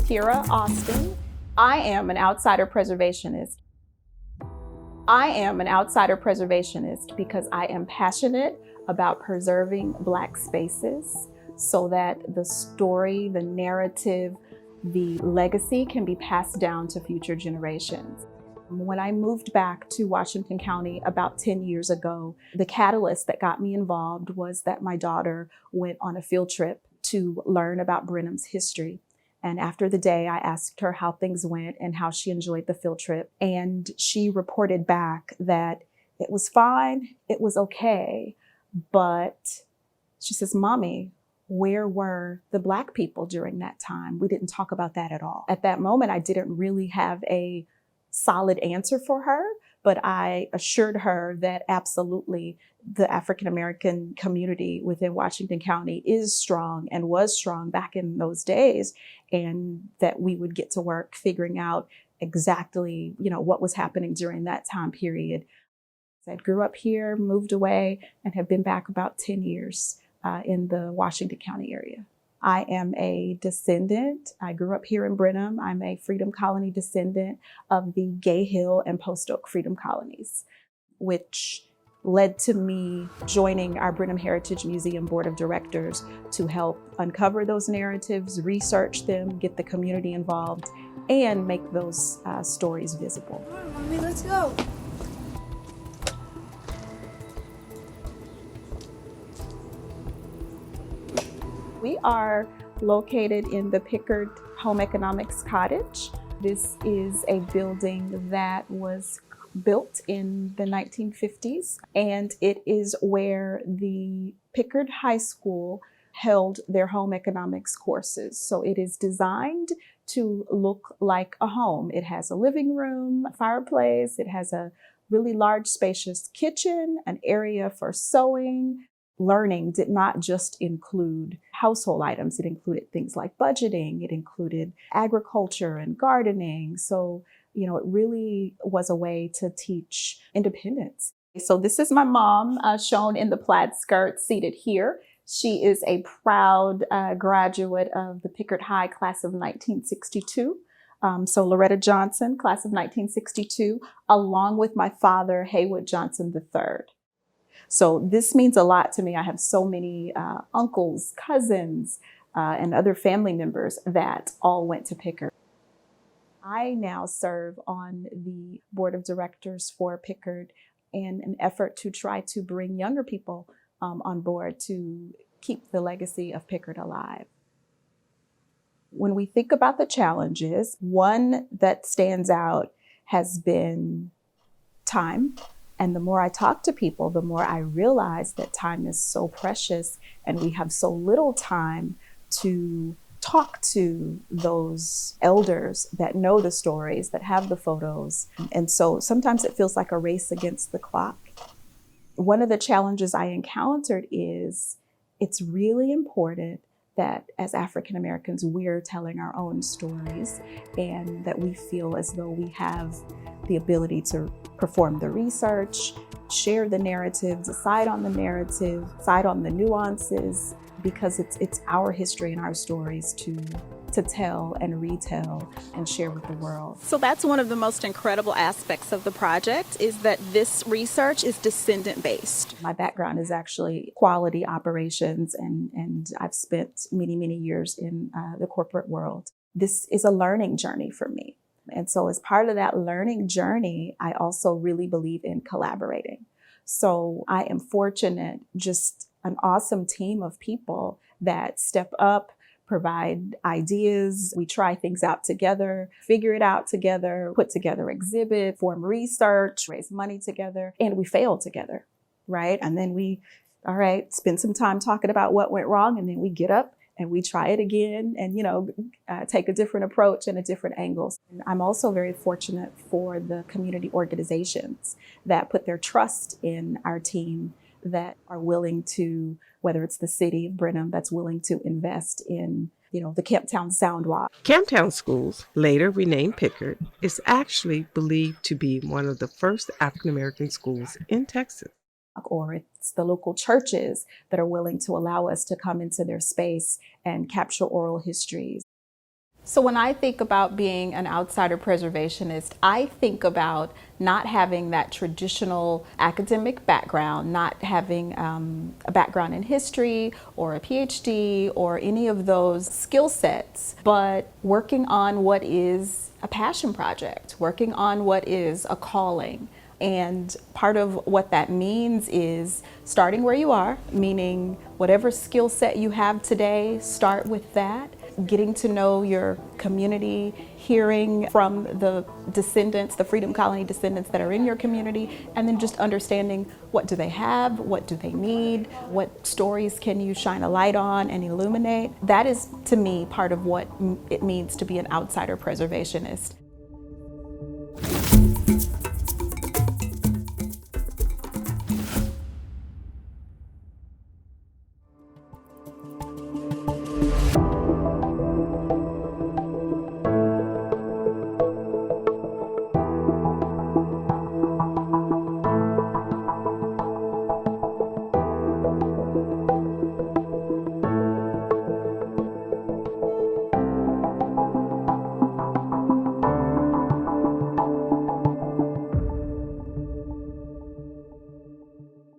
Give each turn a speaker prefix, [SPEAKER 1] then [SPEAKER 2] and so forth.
[SPEAKER 1] Natearah Austin. I am an outsider preservationist. I am an outsider preservationist because I am passionate about preserving Black spaces so that the story, the narrative, the legacy can be passed down to future generations. When I moved back to Washington County about 10 years ago, the catalyst that got me involved was that my daughter went on a field trip to learn about Brenham's history. And after the day, I asked her how things went and how she enjoyed the field trip. And she reported back that it was fine, it was okay, but she says, "Mommy, where were the Black people during that time? We didn't talk about that at all." At that moment, I didn't really have a solid answer for her, but I assured her that absolutely the African American community within Washington County is strong and was strong back in those days, and that we would get to work figuring out exactly, what was happening during that time period. I grew up here, moved away, and have been back about 10 years in the Washington County area. I am a descendant. I grew up here in Brenham. I'm a Freedom Colony descendant of the Gay Hill and Post Oak Freedom Colonies, which led to me joining our Brenham Heritage Museum Board of Directors to help uncover those narratives, research them, get the community involved, and make those stories visible.
[SPEAKER 2] Come on, Mommy, let's go.
[SPEAKER 1] We are located in the Pickard Home Economics Cottage. This is a building that was built in the 1950s, and it is where the Pickard High School held their home economics courses. So it is designed to look like a home. It has a living room, a fireplace, it has a really large spacious kitchen, an area for sewing. Learning did not just include household items. It included things like budgeting. It included agriculture and gardening. So, it really was a way to teach independence. So this is my mom, shown in the plaid skirt, seated here. She is a proud graduate of the Pickard High class of 1962. So Loretta Johnson, class of 1962, along with my father, Haywood Johnson III. So this means a lot to me. I have so many uncles, cousins, and other family members that all went to Pickard. I now serve on the board of directors for Pickard in an effort to try to bring younger people on board to keep the legacy of Pickard alive. When we think about the challenges, one that stands out has been time. And the more I talk to people, the more I realize that time is so precious and we have so little time to talk to those elders that know the stories, that have the photos. And so sometimes it feels like a race against the clock. One of the challenges I encountered is it's really important that as African Americans, we're telling our own stories and that we feel as though we have the ability to perform the research, share the narrative, decide on the narrative, decide on the nuances, because it's our history and our stories to tell and retell and share with the world. So that's one of the most incredible aspects of the project, is that this research is descendant-based. My background is actually quality operations, and I've spent many, many years in the corporate world. This is a learning journey for me. And so as part of that learning journey, I also really believe in collaborating. So I am fortunate, just an awesome team of people that step up, provide ideas. We try things out together, figure it out together, put together exhibit, form research, raise money together, and we fail together, right? And then we, spend some time talking about what went wrong, and then we get up and we try it again and, take a different approach and a different angle. And I'm also very fortunate for the community organizations that put their trust in our team, that are willing to, whether it's the city of Brenham that's willing to invest in, the Camptown Sound Walk.
[SPEAKER 3] Camptown Schools, later renamed Pickard, is actually believed to be one of the first African American schools in Texas.
[SPEAKER 1] Or it's the local churches that are willing to allow us to come into their space and capture oral histories. So when I think about being an outsider preservationist, I think about not having that traditional academic background, not having a background in history or a PhD or any of those skill sets, but working on what is a passion project, working on what is a calling. And part of what that means is starting where you are, meaning whatever skill set you have today, start with that. Getting to know your community, hearing from the descendants, the Freedom Colony descendants that are in your community, and then just understanding what do they have, what do they need, what stories can you shine a light on and illuminate. That is, to me, part of what it means to be an outsider preservationist.